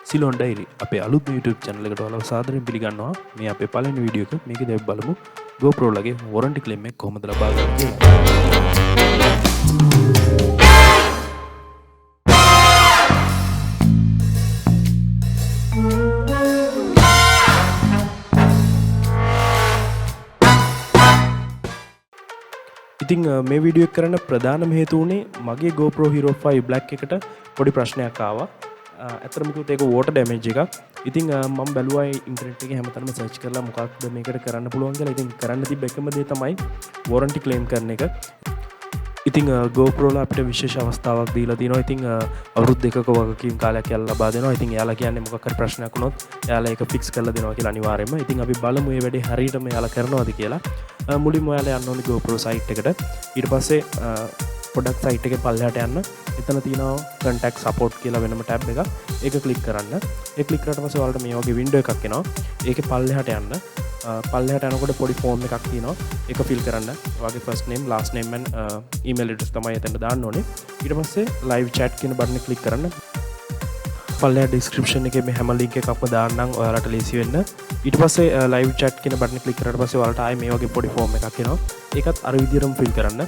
Ceylon diary අපේ අලුත් YouTube channel එකට ඔයාලව සාදරයෙන් පිළිගන්නවා. මේ අපේ පළවෙනි වීඩියෝ එක. මේකදී අපි බලමු Gopro ලගේ warranty claim එක කොහොමද ලබා ගන්න කියලා. ඉතින් මේ වීඩියෝ එක කරන්න ප්‍රධානම හේතුව උනේ මගේ GoPro Hero 5 Black එකට පොඩි ප්‍රශ්නයක් ආවා. ඇත්තටම කිව්වොත් ඒක water damage එකක්. ඉතින් මම බැලුවා ඉන්ටර්නෙට් එකේ හැමතැනම සර්ච් කරලා මොකක්ද මේකට කරන්න පුළුවන් කියලා. ඉතින් කරන්න තිබ්බ එකම දේ තමයි warranty claim කරන එක. ඉතින් GoPro ලා අපිට විශේෂ අවස්ථාවක් දීලා තිනවා. ඉතින් අවුරුදු දෙකක වගකීම් කාලයක් යාලා ලබා දෙනවා. ඉතින් යාලා කියන්නේ මොකක් හරි ප්‍රශ්නයක් වුණොත් යාලා ඒක ෆික්ස් කරලා දෙනවා කියලා අනිවාර්යයෙන්ම. ඉතින් අපි බලමු මේ වැඩේ හරියටම යාලා කරනවද කියලා. මුලින්ම ඔයාලා යන්න ඕනේ GoPro site එකට. ඊට පස්සේ පොඩක් site එකේ පල්ලෙහාට යන්න. එතන තියෙනවා contact support කියලා වෙනම tab එකක්. ඒක click කරන්න. ඒක click කරාට පස්සේ ඔයාලට මේ වගේ window එකක් එනවා. ඒකේ පල්ලෙහාට යන්න. පල්ලෙහාට යනකොට පොඩි form එකක් තියෙනවා. ඒක fill කරන්න. ඔයාගේ first name, last name and email address තමයි එතන දාන්න ඕනේ. ඊට පස්සේ live chat කියන බටන් එක click කරන්න. පල්ලෙහා description එකේ මේ හැම link එකක්ම දාන්නම් ඔයාලට ලේසි වෙන්න. ඊට පස්සේ live chat කියන බටන් එක click කරාට පස්සේ ඔයාලට ආයේ මේ වගේ පොඩි form එකක් එනවා. ඒකත් අර විදිහටම fill කරන්න.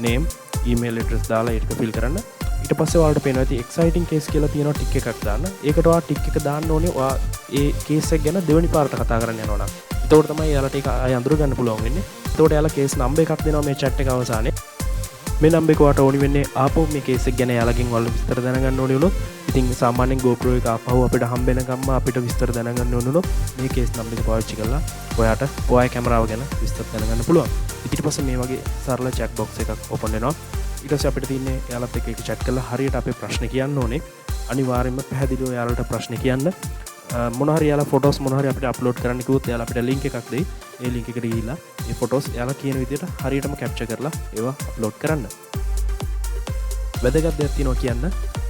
name, email address දාලා ඒක fill කරන්න. ඊට පස්සේ ඔයාලට පේනවා ඉතින් exciting case කියලා තියෙනවා ටික් එකක් දාන්න. ඒකට ඔයා ටික් එක දාන්න ඕනේ ඔයා ඒ case එක ගැන දෙවෙනි පාරට කතා කරන්න යනවා නම්. එතකොට තමයි යාලට ඒක ආයෙ අඳුර ගන්න පුළුවන් වෙන්නේ. එතකොට යාලා case number එකක් දෙනවා මේ chat එක අවසානයේ. මේ number එක ඔයාට ඕනි වෙන්නේ ආපහු මේ case එක ගැන යාලගෙන් ඔයාලා විස්තර දැනගන්න ඕනේ වුණොත්. ඉතින් සාමාන්‍යයෙන් GoPro එක ආපහු අපිට හම්බෙනකම්ම අපිට විස්තර දැනගන්න ඕන වුණොත් මේ case number එක පාවිච්චි කරලා ඔයාට ඔයාගේ කැමරාව ගැන විස්තර දැනගන්න පුළුවන්. ඊට පස්සේ මේ වගේ සරල chat box එකක් open වෙනවා. ඊට පස්සේ අපිට තියෙන්නේ යාලත් එක්ක chat කරලා හරියට අපේ ප්‍රශ්න කියන්න ඕනේ. අනිවාර්යයෙන්ම පැහැදිලිව යාලට ප්‍රශ්න කියන්න. මොන හරි යාලා ෆොටෝස් මොන හරි අපිට අප්ලෝඩ් කරන්න කිව්වොත් යාලා අපිට ලින්ක් එකක් දෙයි. ඒ ලින්ක් එකට ගිහිල්ලා මේ ෆොටෝස් යාලා කියන විදිහට හරියටම කැප්චර් කරලා ඒවා අප්ලෝඩ් කරන්න. වැදගත් දෙයක් තියෙනවා කියන්න.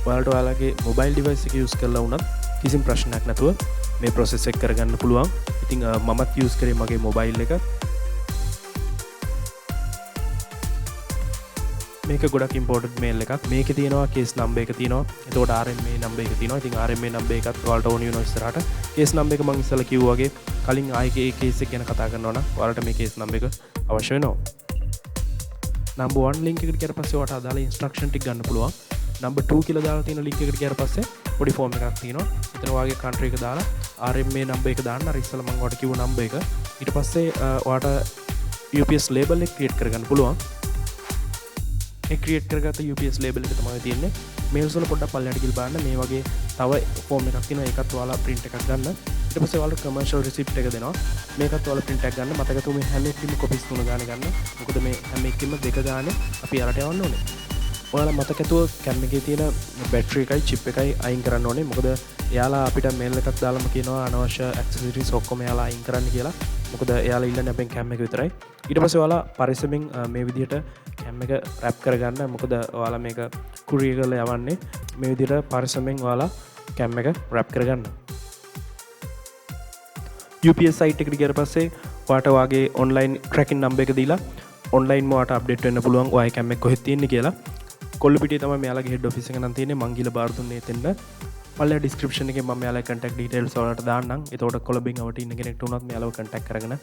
ඔයාලට ඔයාලගේ මොබයිල් ඩිවයිස් එක යූස් කරලා වුණත් කිසිම ප්‍රශ්නයක් නැතුව මේ process එක කරගන්න පුළුවන්. ඉතින් මමත් යූස් කරේ මගේ මොබයිල් එක. මේක ගොඩක් ඉම්පෝර්ටන්ට් මේල් එකක්. මේකේ තියෙනවා කේස් නම්බර් එක තියෙනවා. එතකොට RMA නම්බර් එක තියෙනවා. ඉතින් RMA නම්බර් එකත් ඔයාලට ඕන වෙනවා ඉස්සරහට. කේස් නම්බර් එක මම ඉස්සෙල්ලා කිව්වා වගේ කලින් ආයේ ඒ කේස් එක ගැන කතා කරනවා නම් ඔයාලට මේ කේස් නම්බර් එක අවශ්‍ය වෙනවා. number 1 link එකට ගියාට පස්සේ ඔයාලට අදාළ instruction ටික ගන්න පුළුවන්. number 2 කියලා දාලා තියෙන link එකට ගියාට පස්සේ පොඩි form එකක් තියෙනවා. එතන ඔයාගේ country එක දාලා RMA නම්බර් එක දාන්න. අර ඉස්සෙල්ලා මම ඔයාලට කිව්ව නම්බර් එක. ඊට පස්සේ ඔයාලට UPS label එක create කරගන්න පුළුවන්. ඒ ක්‍රියේට් කරගත්ත UPS label එක තමයි තියෙන්නේ. මේල්ස් වල පොඩ්ඩක් පල්ලෙහාට ගිහලා බලන්න මේ වගේ තව ෆෝම් එකක් තියෙනවා. ඒකත් ඔයාලා print එකක් ගන්න. ඊට පස්සේ ඔයාලා commercial receipt එක දෙනවා. මේකත් ඔයාලා print එකක් ගන්න. මතක තුමේ හැම එකකින්ම copies 3 ගානේ ගන්න. මොකද මේ හැම එකකින්ම 2 ගානේ අපි යාලට යවන්න ඕනේ. ඔයාලා මතක ඇතුව කැම් එකේ තියෙන බැටරි එකයි chip එකයි අයින් කරන්න ඕනේ. මොකද එයාලා අපිට මේල් එකක් දාලාම කියනවා අනවශ්‍ය accessories ඔක්කොම එයාලා අයින් කරන්න කියලා. මොකද එයාලා ඉල්ලන්නේ අපෙන් කැම් එක විතරයි. ඊට පස්සේ ඔයාලා පරිස්සමෙන් මේ විදිහට කැම් එක රැප් කරගන්න. මොකද ඔයාලා මේක කුරියර් කරලා යවන්නේ. මේ විදිහට පරිස්සමෙන් ඔයාලා කැම් එක රැප් කරගන්න. UPS site එකට ගියාට පස්සේ ඔයාට ඔයාගේ online tracking number එක දීලා online ඔයාට අප්ඩේට් වෙන්න පුළුවන් ඔයාගේ කැම් එක කොහෙද තියෙන්නේ කියලා. කොල්ලපිටියේ තමයි මෙයාලගේ head office එක නම් තියෙන්නේ. මං ගිහලා බාර දුන්නේ එතෙන්ද. පල්ලෙහා description එකේ මම මෙයාලගේ contact details ඔයාලට දාන්නම්. එතකොට කොළඹින් අවට ඉන්න කෙනෙක්ට උනත් මෙයාලව contact කරගෙන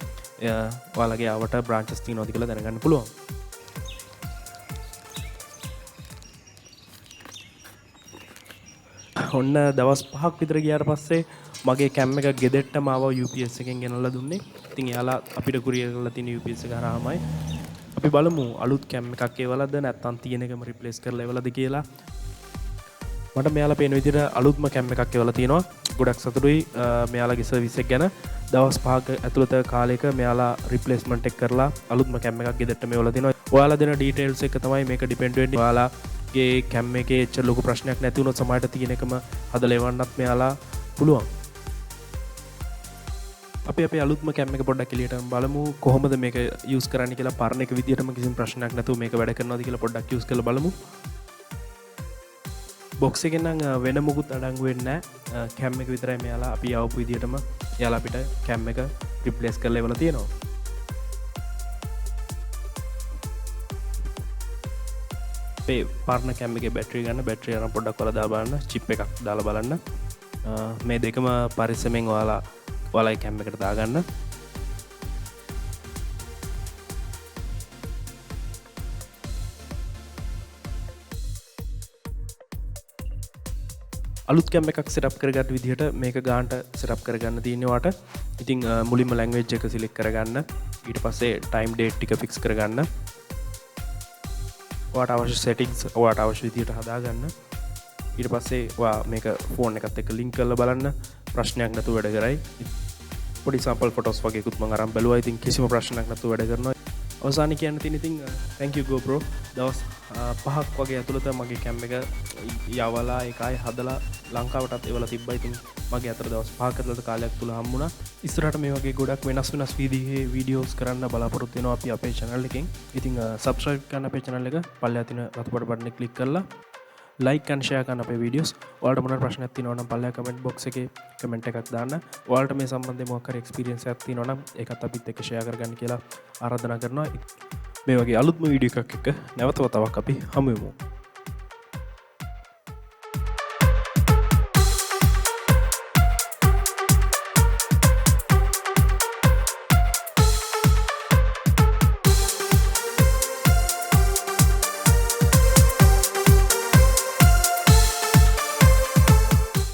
ඔයාලගේ ආවට branches තියෙනවද කියලා දැනගන්න පුළුවන්. ඔන්න දවස් 5ක් විතර ගියාට පස්සේ මගේ කැම් එක ගෙදෙට්ටම ආවා UPS එකෙන් ගෙනල්ලා දුන්නේ. ඉතින් එයාලා අපිට කුරියර් කරලා තියෙන UPS එක හරහාමයි. අපි බලමු අලුත් කැම් එකක් ඒවලද නැත්නම් තියෙන එකම රිප්ලේස් කරලා ඒවලද කියලා. මට මෙයාලා පේන විදිහට අලුත්ම කැම් එකක් ඒවලා තියෙනවා. ගොඩක් සතුටුයි මෙයාලගේ සර්විස් එක ගැන. දවස් 5ක ඇතුළත කාලයක මෙයාලා රිප්ලේස්මන්ට් එක කරලා අලුත්ම කැම් එකක් ගෙදෙට්ටම ඒවලා තියෙනවා. ඔයාලා දෙන ඩීටේල්ස් එක තමයි මේක ඩිපෙන්ඩ් වෙන්නේ. ඔයාලාගේ කැම් එකේ එච්චර ලොකු ප්‍රශ්නයක් නැති වුණොත් සමහරට තියෙන එකම හදලා එවන්නත් මෙයාලා පුළුවන්. අපි අපේ අලුත්ම කැම් එක පොඩ්ඩක් එළියට බලමු කොහොමද මේක යූස් කරන්න කියලා. පරණ එක විදියටම කිසිම ප්‍රශ්නයක් නැතුව මේක වැඩ කරනවද කියලා පොඩ්ඩක් යූස් කරලා බලමු. බොක්ස් එකෙන් නම් වෙන මොකුත් අඩංගු වෙන්නේ නැහැ. කැම් එක විතරයි මෙයාලා අපි ආවපු විදියටම එයාලා අපිට කැම් එක රිප්ලේස් කරලා ඉවලා තියෙනවා. අපේ පරණ කැම් එකේ බැටරි ගන්න බැටරි අරන් පොඩ්ඩක් වල දාලා බලන්න. චිප් එකක් දාලා බලන්න. මේ දෙකම පරිස්සමෙන් ඔයාලා කැම් එකට දාගන්න. අලුත් කැම් එකක් සෙටප් කරගන්න විදිහට මේක ගානට සෙටප් කරගන්න තියෙනවාට. ඉතින් මුලින්ම ලැන්ග්වේජ් එක සිලෙක්ට් කරගන්න. ඊට පස්සේ ටයිම් ඩේට් ටික ෆික්ස් කරගන්න. ඔයාට අවශ්‍ය සෙටින්ග්ස් ඔයාට අවශ්‍ය විදිහට හදාගන්න. ඊට පස්සේ ඔයා මේක ෆෝන් එකත් එක්ක ලින්ක් කරලා බලන්න. ප්‍රශ්නයක් නැතුව වැඩ කරයි. පොඩි සැම්පල් ෆොටෝස් වගේකුත් මම අරන් බැලුවා. ඉතින් කිසිම ප්‍රශ්නයක් නැතුව වැඩ කරනවා. අවසානයේ කියන්න තියෙන ඉතින් thank you GoPro. දවස් 5ක් වගේ ඇතුළත මගේ කැම් එක යවලා ඒකයි හදලා ලංකාවටත් එවලා තිබ්බා. ඉතින් මගේ අතර දවස් 5ක ඇතුළත කාලයක් තුල හම්බුණා. ඉස්සරහට මේ වගේ ගොඩක් වෙනස් විදිහේ වීඩියෝස් කරන්න බලාපොරොත්තු වෙනවා අපි අපේ channel එකෙන්. ඉතින් subscribe කරන්න අපේ channel එක. පල්ලෙහා තියෙන රතු පාට බටන් එක click කරලා like and share කරන්න අපේ videos. ඔයාලට මොනවා ප්‍රශ්නයක් තියෙනවා නම් පල්ලෙහා comment box එකේ comment එකක් දාන්න. ඔයාලට මේ සම්බන්ධයෙන් මොකක් හරි experience එකක් තියෙනවා නම් ඒකත් අපිත් එක්ක share කරගන්න කියලා ආරාධනා කරනවා. මේ වගේ අලුත්ම වීඩියෝ එකක් එක්ක නැවත වතාවක් අපි හමු වෙමු.